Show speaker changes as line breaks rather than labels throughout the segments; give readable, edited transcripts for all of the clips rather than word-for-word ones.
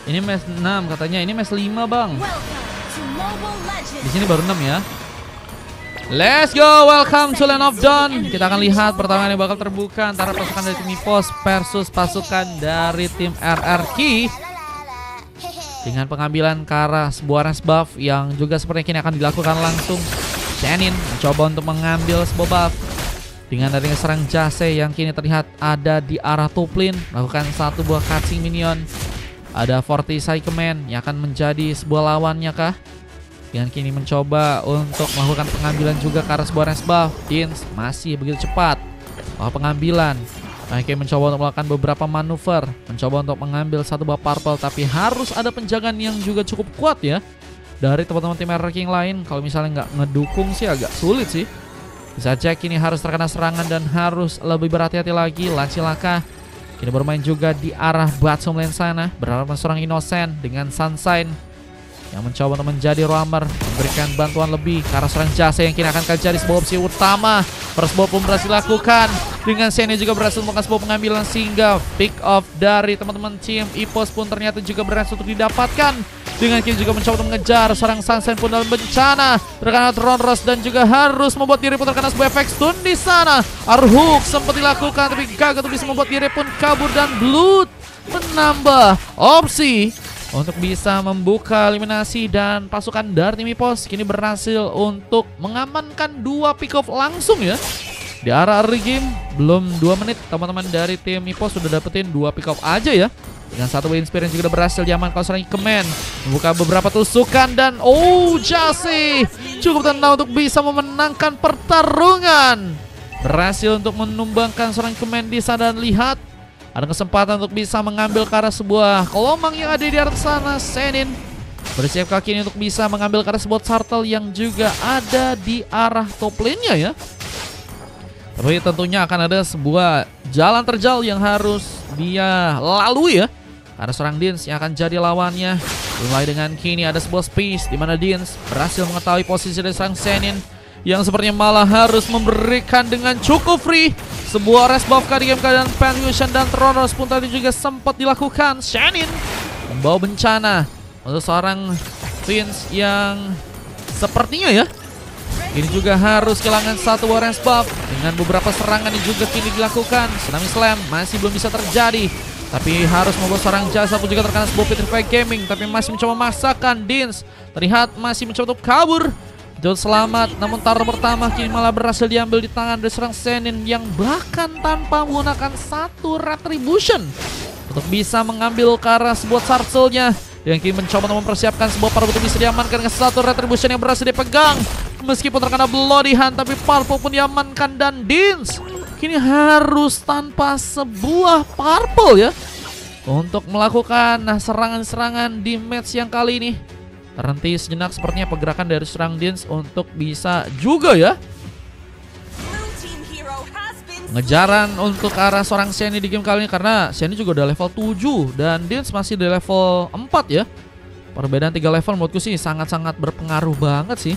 Ini match 6 katanya, ini match 5 bang. Di sini baru 6 ya. Let's go, welcome to Land of Dawn. Kita akan lihat pertarungan yang bakal terbuka antara pasukan dari tim EPOS versus pasukan dari tim RRQ. Dengan pengambilan ke arah sebuah range buff yang juga sepertinya kini akan dilakukan langsung. Shenin mencoba untuk mengambil sebuah buff dengan adanya serang Jase yang kini terlihat ada di arah top lane, melakukan satu buah catching minion. Ada Forty Psychoman yang akan menjadi sebuah lawannya kah? Yang kini mencoba untuk melakukan pengambilan juga ke arah sebuah range buff. Dins masih begitu cepat pengambilan. Mereka mencoba untuk melakukan beberapa manuver, mencoba untuk mengambil satu buah purple, tapi harus ada penjagaan yang juga cukup kuat ya dari teman-teman tim RRQ yang lain. Kalau misalnya nggak ngedukung sih agak sulit sih. Bisa cek ini harus terkena serangan dan harus lebih berhati-hati lagi. Lancilaka kini bermain juga di arah bottom lane sana, berhadapan seorang Innocent dengan Sunshine yang mencoba untuk menjadi roamer, memberikan bantuan lebih ke arah seorang Jase yang kini akan jadi sebuah opsi utama. First blow pun berhasil dilakukan dengan Shenin juga berhasil melakukan sebuah pengambilan, sehingga pick off dari teman-teman tim EPOS pun ternyata juga berhasil untuk didapatkan. Dengan kini juga mencoba untuk mengejar seorang Sunshine pun dalam bencana, terkena Ronros dan juga harus membuat diri pun terkena sebuah efek stun di sana. Arhook sempat dilakukan tapi gagal untuk bisa membuat diri pun kabur, dan Blood menambah opsi untuk bisa membuka eliminasi, dan pasukan dari tim EPOS kini berhasil untuk mengamankan dua pick off langsung ya. Di arah early game belum 2 menit teman-teman dari tim EPOS sudah dapetin 2 pick off aja ya. Dengan satu win experience juga berhasil diamankan seorang Ikemen, membuka beberapa tusukan, dan Jase cukup tenang untuk bisa memenangkan pertarungan. Berhasil untuk menumbangkan seorang Ikemen di sana, dan lihat ada kesempatan untuk bisa mengambil ke arah sebuah gelombang yang ada di atas sana. Shenin bersiap kaki ini untuk bisa mengambil ke arah sebuah turtle yang juga ada di arah top lane-nya ya. Tapi tentunya akan ada sebuah jalan terjal yang harus dia lalui ya. Ada seorang Dins yang akan jadi lawannya. Mulai dengan kini ada sebuah space di mana Dins berhasil mengetahui posisi dari seorang Shenin yang sepertinya malah harus memberikan dengan cukup free sebuah rest buff di game keadaan Penfusion, dan Tronos pun tadi juga sempat dilakukan. Shenin membawa bencana untuk seorang Twins yang sepertinya ya ini juga harus kehilangan satu buah rest buff dengan beberapa serangan yang juga kini dilakukan. Tsunami Slam masih belum bisa terjadi, tapi harus membuat seorang Jasa pun juga terkena sebuah Petrify Gaming, tapi masih mencoba memaksakan. Dins terlihat masih mencoba untuk kabur. Jauh selamat, namun taruh pertama kini malah berhasil diambil di tangan dari seorang Shenin yang bahkan tanpa menggunakan satu retribution untuk bisa mengambil ke arah sebuah turtle-nya. Yang kini mencoba untuk mempersiapkan sebuah parpol untuk bisa diamankan dengan satu retribution yang berhasil dipegang. Meskipun terkena bloody hand, tapi parpol pun diamankan, dan Dins kini harus tanpa sebuah parpol ya untuk melakukan serangan-serangan di match yang kali ini. Terhenti sejenak sepertinya pergerakan dari serang Dins untuk bisa juga ya ngejaran untuk ke arah seorang Shenin di game kali ini, karena Shenin juga udah level 7 dan Dins masih di level 4 ya. Perbedaan 3 level menurutku sih sangat-sangat berpengaruh banget sih.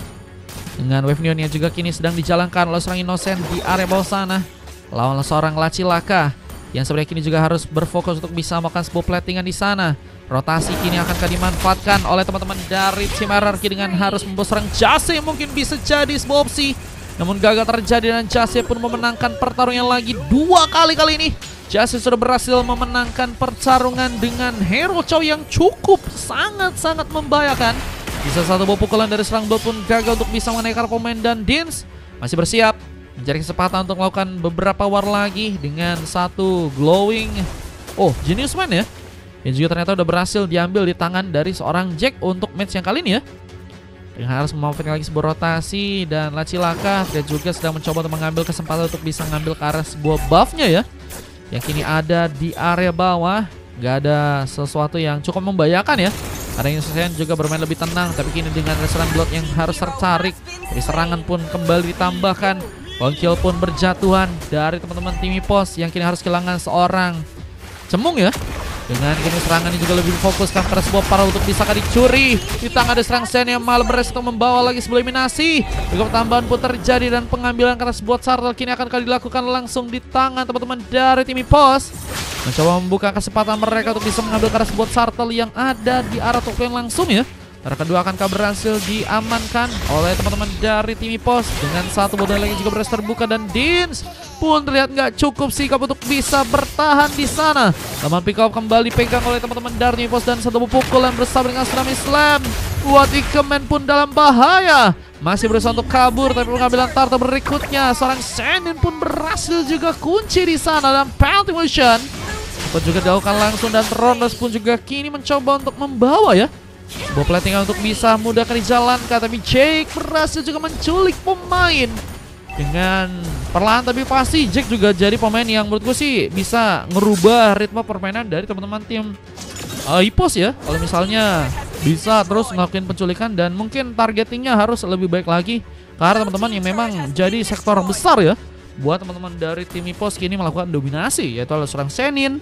Dengan wave neon yang juga kini sedang dijalankan oleh seorang Innocent di area bawah sana, lawan seorang Lancilaka yang sebenarnya kini juga harus berfokus untuk bisa melakukan sebuah platingan di sana. Rotasi kini akan dimanfaatkan oleh teman-teman dari tim RRQ dengan harus membawa serang Jase yang mungkin bisa jadi sebuah opsi. Namun gagal terjadi, dan Jase pun memenangkan pertarungan lagi 2 kali ini. Jase sudah berhasil memenangkan pertarungan dengan hero Chow yang cukup sangat-sangat membahayakan. Bisa satu buah pukulan dari serang Blood pun gagal untuk bisa menaikkan pemain, dan Dins masih bersiap mencari kesempatan untuk melakukan beberapa war lagi dengan satu glowing Genius Man ya, yang juga ternyata udah berhasil diambil di tangan dari seorang Jack untuk match yang kali ini ya. Yang harus memanfaatkan lagi sebuah rotasi, dan Lancilaka dia juga sedang mencoba untuk mengambil kesempatan untuk bisa mengambil ke arah sebuah buffnya ya, yang kini ada di area bawah. Gak ada sesuatu yang cukup membahayakan ya. Ada Innocent juga bermain lebih tenang, tapi kini dengan restoran Blood yang harus tertarik dari serangan pun kembali ditambahkan. One kill pun berjatuhan dari teman-teman tim EPOS yang kini harus kehilangan seorang Cemung ya. Dengan kini serangan ini juga lebih difokuskan pada sebuah parah untuk bisa dicuri. Di tangan ada serang Sen yang malah berhasil untuk membawa lagi sebuah eliminasi. Juga tambahan pun terjadi, dan pengambilan karena sebuah turtle kini akan dilakukan langsung di tangan teman-teman dari tim EPOS. mencoba membuka kesempatan mereka untuk bisa mengambil arah sebuah shuttle yang ada di arah top lane langsung ya. Arah kedua akankah berhasil diamankan oleh teman-teman dari tim EPOS dengan satu modal lagi juga berhasil terbuka, dan Dins pun terlihat nggak cukup sikap untuk bisa bertahan di sana. Taman pick up kembali pegang oleh teman-teman dari EPOS dan satu pukulan bersama dengan Tsunami Slam. Buat Ikemen pun dalam bahaya, masih berusaha untuk kabur, tapi pengambilan turtle berikutnya seorang Zenin pun berhasil juga kunci di sana, dan penalty motion pun juga dilakukan langsung, dan Rondos pun juga kini mencoba untuk membawa ya sebuah platingan untuk bisa mudahkan dijalankan, tapi Jake berhasil juga menculik pemain dengan perlahan tapi pasti. Jake juga jadi pemain yang menurutku sih bisa ngerubah ritme permainan dari teman-teman tim EPOS ya. Kalau misalnya bisa terus ngelakuin penculikan, dan mungkin targetingnya harus lebih baik lagi, karena teman-teman yang memang jadi sektor besar ya buat teman-teman dari tim EPOS kini melakukan dominasi, yaitu oleh seorang Zenin.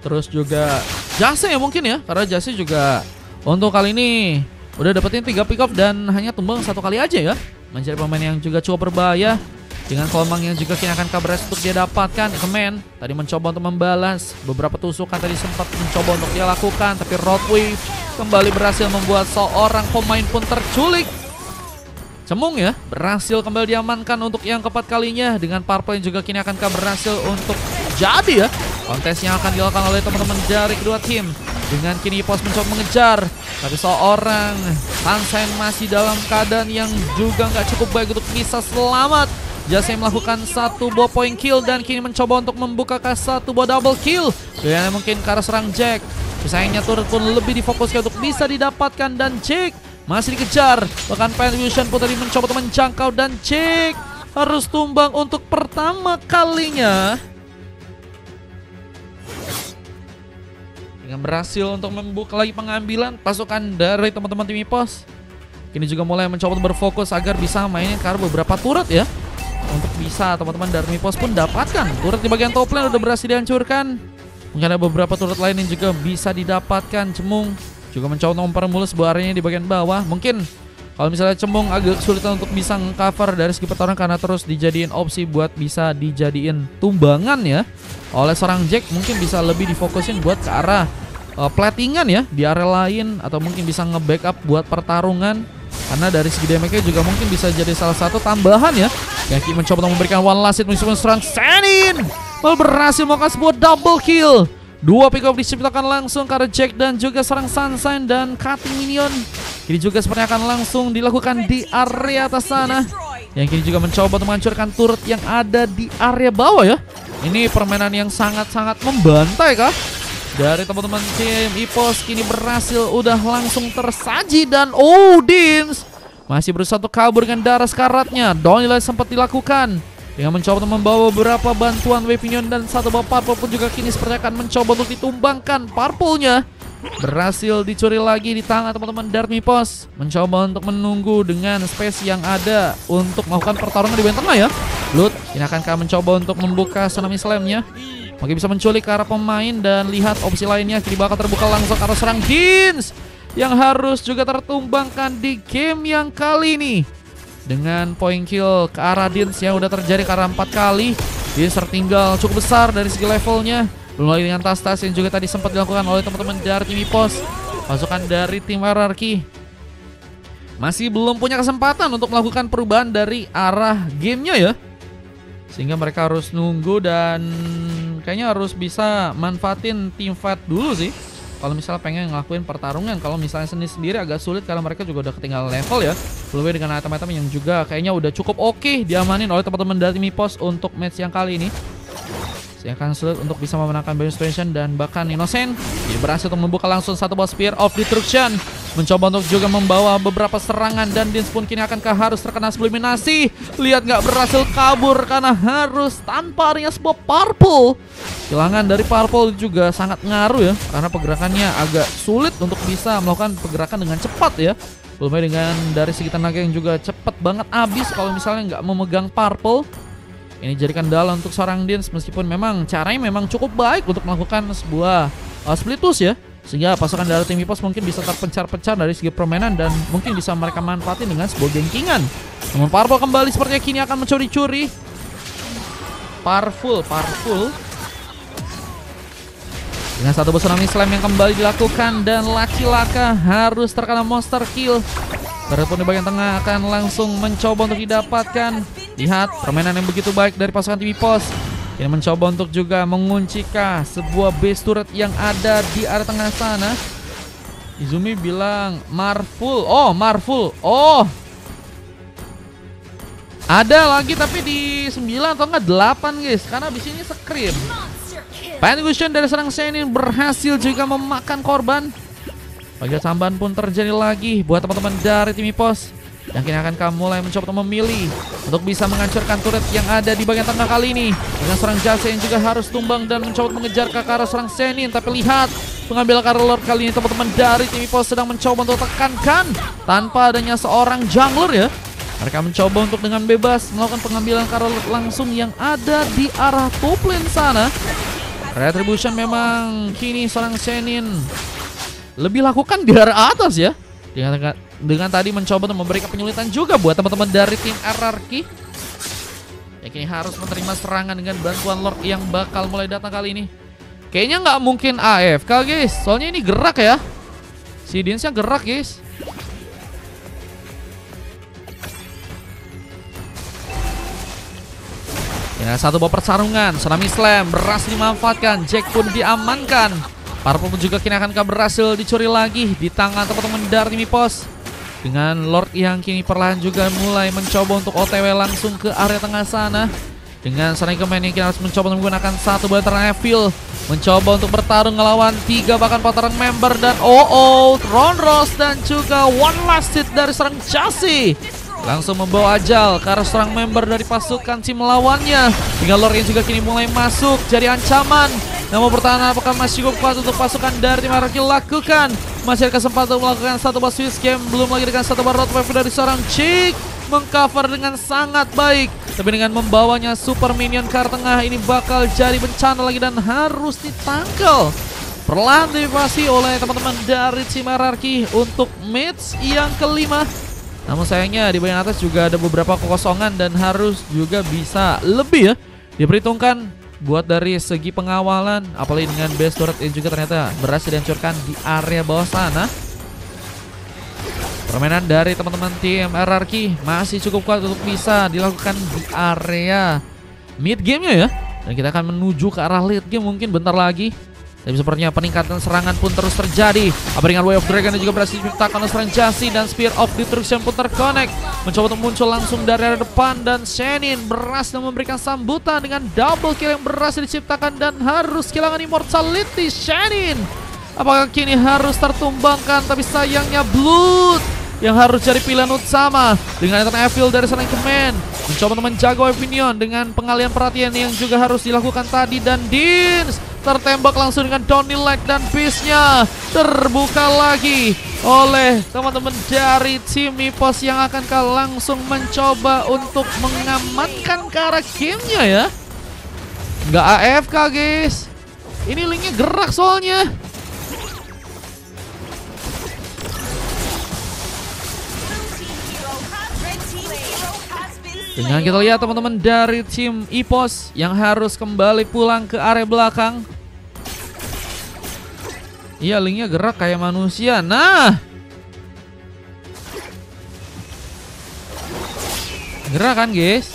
Terus juga Jase ya mungkin ya, karena Jase juga untuk kali ini udah dapetin 3 pick up dan hanya tumbang 1 kali aja ya. Menjadi pemain yang juga cukup berbahaya dengan Kolmang yang juga kini akan kabar untuk dia dapatkan. Ikemen tadi mencoba untuk membalas beberapa tusukan, tadi sempat mencoba untuk dia lakukan, tapi Roadwave kembali berhasil membuat seorang pemain pun terculik. Cemung ya berhasil kembali diamankan untuk yang keempat kalinya, dengan Purple yang juga kini akan berhasil untuk jadi ya kontes yang akan dilakukan oleh teman-teman dari kedua tim. Dengan kini EPOS mencoba mengejar, tapi seorang Sunshine masih dalam keadaan yang juga nggak cukup baik untuk bisa selamat. Jase melakukan 1 buah point kill dan kini mencoba untuk membuka ke 1 buah double kill. Dan mungkin ke arah serang Jack. Sayangnya turret pun lebih difokuskan untuk bisa didapatkan, dan Jack masih dikejar. Bahkan Penfusion pun tadi mencoba untuk menjangkau, dan Jack harus tumbang untuk pertama kalinya. Dengan berhasil untuk membuka lagi pengambilan pasukan dari teman-teman tim EPOS. Kini juga mulai mencoba untuk berfokus agar bisa mainin karena beberapa turret ya. Untuk bisa teman-teman dari EPOS pun dapatkan turret di bagian top lane udah berhasil dihancurkan. Mungkin ada beberapa turret lain yang juga bisa didapatkan. Cemung juga mencoba untuk mempermulus sebuah areanya di bagian bawah. Mungkin kalau misalnya Cemung agak kesulitan untuk bisa nge-cover dari segi pertarungan karena terus dijadiin opsi buat bisa dijadiin tumbangan ya oleh seorang Jack, mungkin bisa lebih difokusin buat ke arah platingan ya di area lain, atau mungkin bisa nge-backup buat pertarungan, karena dari segi damage-nya juga mungkin bisa jadi salah satu tambahan ya. Yang mencoba untuk memberikan one last hit meskipun serang Zenin berhasil melakukan sebuah double kill. 2 pick up diciptakan langsung karena Jack dan juga serang Sunshine, dan cutting minion kini juga sepertinya akan langsung dilakukan di area atas sana. Yang kini juga mencoba untuk menghancurkan turret yang ada di area bawah ya. Ini permainan yang sangat-sangat membantai kah dari teman-teman tim EPOS. Kini berhasil udah langsung tersaji, dan Dins masih berusaha untuk kabur dengan darah sekaratnya. Donilai sempat dilakukan dengan mencoba untuk membawa beberapa bantuan Weaponion, dan 1 buah Purple pun juga kini sepertinya akan mencoba untuk ditumbangkan. Purple-nya berhasil dicuri lagi di tangan teman-teman dari EPOS. Mencoba untuk menunggu dengan space yang ada untuk melakukan pertarungan di bagian tengah ya. Blood ini akankah mencoba untuk membuka Tsunami Slam-nya, mungkin bisa menculik ke arah pemain, dan lihat opsi lainnya kini bakal terbuka langsung ke arah serang Dins yang harus juga tertumbangkan di game yang kali ini. Dengan point kill ke arah Dins yang udah terjadi ke arah 4 kali. Dins tertinggal cukup besar dari segi levelnya. Belum lagi dengan tas-tas yang juga tadi sempat dilakukan oleh teman-teman dari tim EPOS. Pasukan dari tim Hierarchy masih belum punya kesempatan untuk melakukan perubahan dari arah gamenya ya, sehingga mereka harus nunggu, dan kayaknya harus bisa manfaatin team fight dulu sih kalau misalnya pengen ngelakuin pertarungan. Kalau misalnya sendiri agak sulit karena mereka juga udah ketinggalan level ya. Belum dengan item-item yang juga kayaknya udah cukup oke diamanin oleh teman-teman dari tim EPOS untuk match yang kali ini. Yang akan sulit untuk bisa memenangkan Balance Expansion, dan bahkan Innocent dia berhasil untuk membuka langsung 1 buah Spear of Destruction. Mencoba untuk juga membawa beberapa serangan, dan Dins pun kini akankah harus terkena subliminasi. Lihat nggak berhasil kabur karena harus tanpa adanya sebuah Purple. Kehilangan dari Purple juga sangat ngaruh ya, karena pergerakannya agak sulit untuk bisa melakukan pergerakan dengan cepat ya. Belum dengan dari segi tenaga yang juga cepat banget habis kalau misalnya nggak memegang Purple. Ini jadi kendala untuk seorang Dins, meskipun memang caranya memang cukup baik untuk melakukan sebuah split push ya, sehingga pasukan dari tim EPOS mungkin bisa terpencar-pencar dari segi permainan, dan mungkin bisa mereka manfaatin dengan sebuah gankingan. Namun Purple kembali sepertinya kini akan mencuri-curi. Powerful Dengan satu tsunami slam yang kembali dilakukan dan Lacilaka harus terkena monster kill. Berpun di bagian tengah akan langsung mencoba untuk didapatkan. Lihat permainan yang begitu baik dari pasukan TV Pos. Ini mencoba untuk juga menguncikan sebuah base turret yang ada di area tengah sana. Izumi bilang Marvel. Oh, Marvel. Oh, ada lagi tapi di 9 atau enggak 8 guys. Karena abis ini scream. Pengusion dari serang Shenin berhasil juga memakan korban. Bagian tambahan pun terjadi lagi buat teman-teman dari tim Ipos. Yang kini akan mulai mencoba untuk memilih untuk bisa menghancurkan turret yang ada di bagian tengah kali ini. Dengan serang Jase yang juga harus tumbang dan mencoba mengejar ke arah serang Shenin. Tapi lihat pengambil Karl Lord kali ini teman-teman dari tim Ipos sedang mencoba untuk tekankan tanpa adanya seorang jungler ya. Mereka mencoba untuk dengan bebas melakukan pengambilan Karl Lord langsung yang ada di arah top lane sana. Retribution memang kini seorang Shenin lebih lakukan di arah atas ya. Dengan tadi mencoba untuk memberikan penyulitan juga buat teman-teman dari tim RRQ. Ya kini harus menerima serangan dengan bantuan Lord yang bakal mulai datang kali ini. Kayaknya nggak mungkin AFK guys. Soalnya ini gerak ya. Si Dinsnya gerak guys. Ya, satu babak pertarungan, Tsunami Slam berhasil dimanfaatkan, Jack pun diamankan. Purple pun juga kini akan berhasil dicuri lagi di tangan teman-teman dari tim Ipos. Dengan Lord yang kini perlahan juga mulai mencoba untuk OTW langsung ke area tengah sana. Dengan Sonic Command yang kini harus mencoba menggunakan satu buatan Evil. Mencoba untuk bertarung ngelawan 3 bahkan 4 orang member. Dan Throne Rose dan juga One Last Hit dari serang Chassis langsung membawa ajal ke arah seorang member dari pasukan tim lawannya. Hingga Lord yang juga kini mulai masuk jadi ancaman. Namun pertahanan apakah masih cukup kuat untuk pasukan dari tim RRQ lakukan. Masih ada kesempatan untuk melakukan satu bar Swiss Game. Belum lagi dengan satu bar Roadwave dari seorang Chick. Mengcover dengan sangat baik. Tapi dengan membawanya super minion ke arah tengah ini bakal jadi bencana lagi dan harus ditangkal. Perlahan dievasi oleh teman-teman dari tim RRQ untuk match yang kelima. Namun sayangnya di bagian atas juga ada beberapa kekosongan dan harus juga bisa lebih ya diperhitungkan buat dari segi pengawalan, apalagi dengan base turret yang juga ternyata berhasil dihancurkan di area bawah sana. Permainan dari teman-teman tim RRQ masih cukup kuat untuk bisa dilakukan di area mid game-nya ya. Dan kita akan menuju ke arah late game mungkin bentar lagi. Tapi sepertinya peningkatan serangan pun terus terjadi. Apa dengan Way of Dragon dan juga berhasil diciptakan oleh serang Jasi dan Spear of Destruction pun terconnect. Mencoba untuk muncul langsung dari arah depan dan Shenin berhasil memberikan sambutan dengan double kill yang berhasil diciptakan dan harus kehilangan immortality Shenin. Apakah kini harus tertumbangkan? Tapi sayangnya Blood yang harus jadi pilihan utama dengan Eternal Evil dari serang Command. Mencoba untuk menjaga Opinion dengan pengalihan perhatian yang juga harus dilakukan tadi dan Dins tertembak langsung dengan Donny Light dan Beast-nya terbuka lagi oleh teman-teman dari tim Ipos yang akan langsung mencoba untuk mengamankan ke arah game-nya ya. Nggak AFK guys. Ini linknya gerak soalnya. Dengan kita lihat teman-teman dari tim Ipos yang harus kembali pulang ke area belakang. Iya, linknya gerak kayak manusia. Nah, gerak kan guys.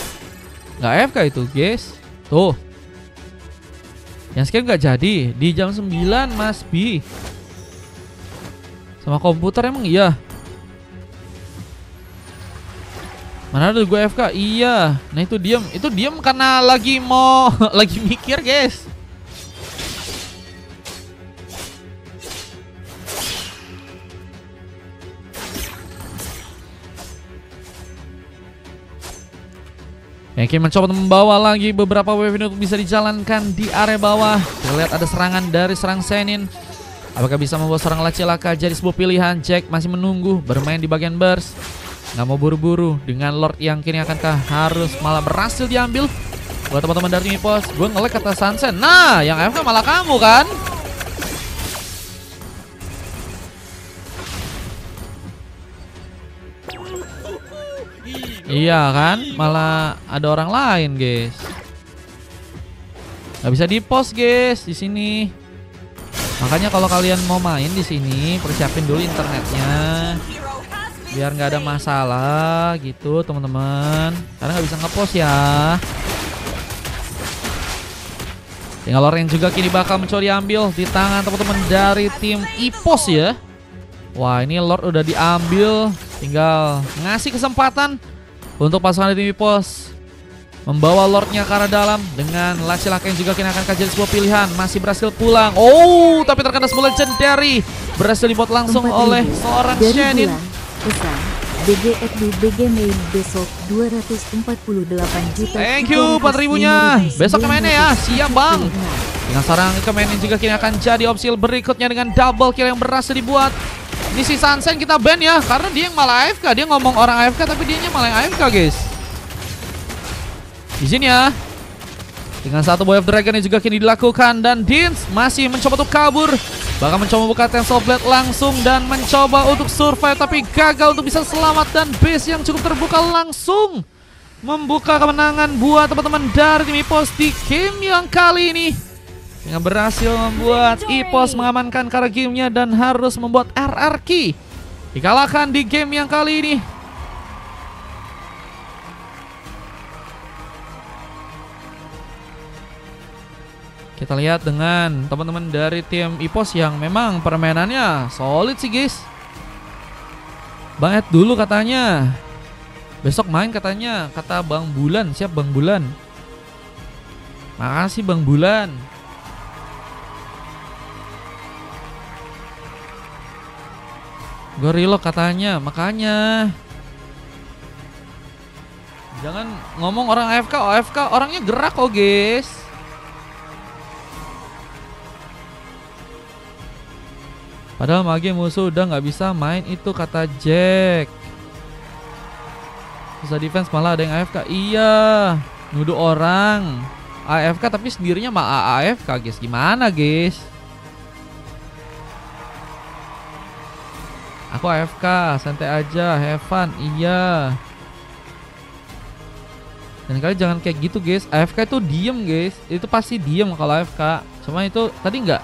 Nggak AFK itu guys. Tuh, yang skip nggak jadi di jam 9 Mas B. Sama komputer emang iya. Mana ada gue FK? Iya. Nah itu diam karena lagi mau lagi mikir guys. Yang mencoba membawa lagi beberapa wave ini untuk bisa dijalankan di area bawah. Kita lihat ada serangan dari serang Shenin. Apakah bisa membawa serang Lacilaka jadi sebuah pilihan? Jack masih menunggu bermain di bagian burst. Nggak mau buru-buru dengan Lord yang kini akankah harus malah berhasil diambil. Buat teman-teman dari Ipos, gue nge-lag kata Sunset. Nah, yang AFK malah kamu kan? Iya kan? Malah ada orang lain, guys. Nggak bisa di-post, guys, di sini. Makanya kalau kalian mau main di sini, persiapin dulu internetnya biar nggak ada masalah gitu teman-teman. Karena nggak bisa ngepost ya. Tinggal Lorraine juga kini bakal mencoba diambil di tangan teman-teman dari tim EPOS ya. Wah, ini Lord udah diambil. Tinggal ngasih kesempatan untuk pasukan dari tim EPOS membawa Lordnya ke arah dalam dengan laki-laki yang juga kini akan kajian sebuah pilihan. Masih berhasil pulang. Oh, tapi terkena sebuah legendary. Berhasil dibuat langsung oleh seorang Shannon.
Pesan BGFB main besok 248 juta.
Thank you 4.000-nya. Besok ke mainnya ya. Siap bang. Dengan sarang ke main juga kini akan jadi opsi berikutnya dengan double kill yang berhasil dibuat. Ini si Sunshine kita ban ya, karena dia yang malah AFK. Dia ngomong orang AFK tapi dianya malah yang AFK guys. Izin ya. Dengan satu Boy of Dragon yang juga kini dilakukan. Dan Dins masih mencoba untuk kabur. Bahkan mencoba membuka Tensel Blade langsung dan mencoba untuk survive, tapi gagal untuk bisa selamat. Dan base yang cukup terbuka langsung membuka kemenangan buat teman-teman dari tim EPOS di game yang kali ini. Yang berhasil membuat EPOS mengamankan karena gamenya dan harus membuat RRQ dikalahkan di game yang kali ini. Kita lihat dengan teman-teman dari tim EPOS yang memang permainannya solid sih guys. Bang Ed dulu katanya. Besok main katanya, kata Bang Bulan. Siap Bang Bulan. Makasih Bang Bulan. Gue reload katanya, makanya. Jangan ngomong orang AFK orangnya gerak kok guys. Padahal mage musuh udah nggak bisa main itu kata Jack. Bisa defense malah ada yang AFK. Iya, nuduh orang AFK tapi sendirinya mah AFK guys. Gimana guys? Aku AFK, santai aja, have fun. Iya. Dan kalian jangan kayak gitu guys. AFK itu diem guys. Itu pasti diem kalau AFK. Cuma itu tadi nggak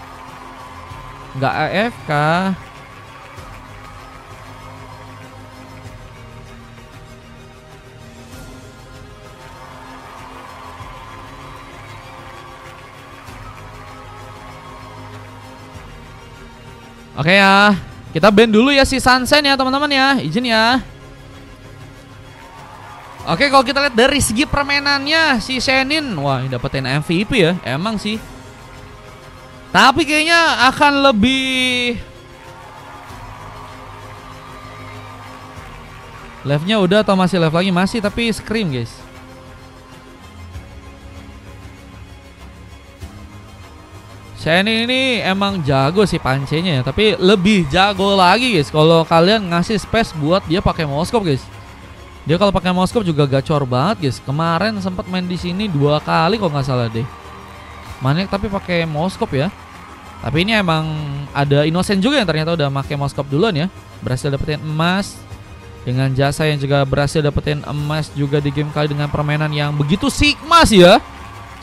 AFK. Oke ya, kita ban dulu ya si Sunshine ya teman-teman ya, izin ya. Oke, kalau kita lihat dari segi permainannya si Shannon, wah ini dapetin MVP ya, emang sih. Tapi kayaknya akan lebih live-nya udah atau masih live lagi? Masih, tapi scream guys. Shannon ini emang jago sih pancenya ya, tapi lebih jago lagi guys kalau kalian ngasih space buat dia pakai mousescope guys. Dia kalau pakai mousescope juga gacor banget guys. Kemarin sempat main di sini 2 kali kok nggak salah deh. Maniak tapi pakai mousescope ya. Tapi ini emang ada Innocent juga yang ternyata udah pakai mousescope duluan ya. Berhasil dapetin emas. Dengan jasa yang juga berhasil dapetin emas juga di game kali dengan permainan yang begitu sigma sih ya.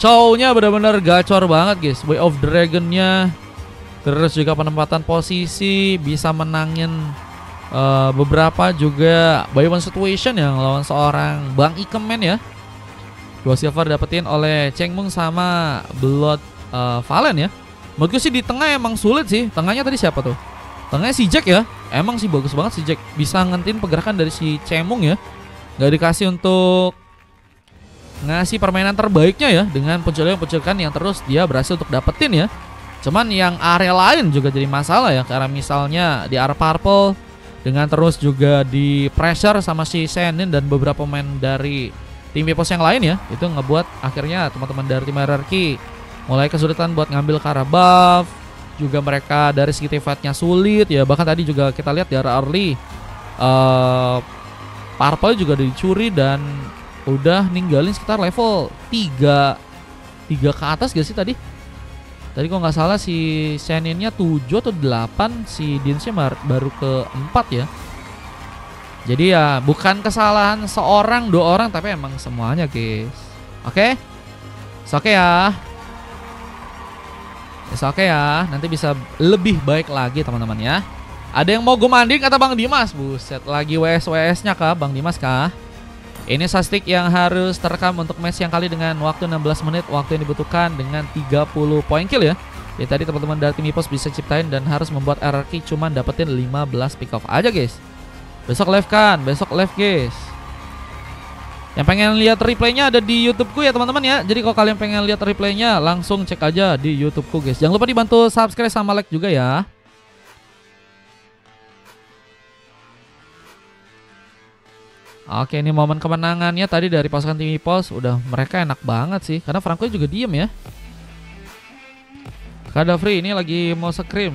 Cownya benar-benar gacor banget guys. Way of Dragon-nya. Terus juga penempatan posisi. Bisa menangin beberapa juga buy one situation yang lawan seorang Bang Ikemen ya. 2 silver dapetin oleh Cheng Mung sama Blood Valen ya. Menurutku sih di tengah emang sulit sih. Tengahnya tadi siapa tuh? Tengahnya si Jack ya. Emang sih bagus banget si Jack. Bisa ngentin pergerakan dari si Cemung ya. Gak dikasih untuk ngasih permainan terbaiknya ya. Dengan penculikan yang terus dia berhasil untuk dapetin ya. Cuman yang area lain juga jadi masalah ya. Karena misalnya di area purple dengan terus juga di pressure sama si Shannon dan beberapa pemain dari tim EPOS yang lain ya. Itu ngebuat akhirnya teman-teman dari tim RRQ mulai kesulitan buat ngambil ke arah buff. Juga mereka dari segi fight-nya sulit ya. Bahkan tadi juga kita lihat dari early Purple juga dicuri dan udah ninggalin sekitar level 3 ke atas gak sih tadi? Tadi kok nggak salah si Shannon-nya 7 atau 8, si Dinsnya baru ke 4 ya. Jadi ya bukan kesalahan seorang, 2 orang, tapi emang semuanya guys. Oke? Oke ya. It's oke ya, nanti bisa lebih baik lagi teman-teman ya. Ada yang mau gue manding kata Bang Dimas. Buset, lagi WS-WS-nya kah Bang Dimas kah? Ini sastik yang harus terekam untuk match yang kali dengan waktu 16 menit. Waktu yang dibutuhkan dengan 30 poin kill ya. Ya tadi teman-teman dari tim Epos bisa ciptain dan harus membuat RRQ cuman dapetin 15 pick off aja guys. Besok live kan, besok live guys. Yang pengen lihat replaynya ada di YouTubeku ya teman-teman ya. Jadi kalau kalian pengen lihat replaynya langsung cek aja di YouTubeku guys. Jangan lupa dibantu subscribe sama like juga ya. Oke, ini momen kemenangannya tadi dari pasukan tim Epos. Udah mereka enak banget sih, karena Franco juga diem ya. Kadafri ini lagi mau scream.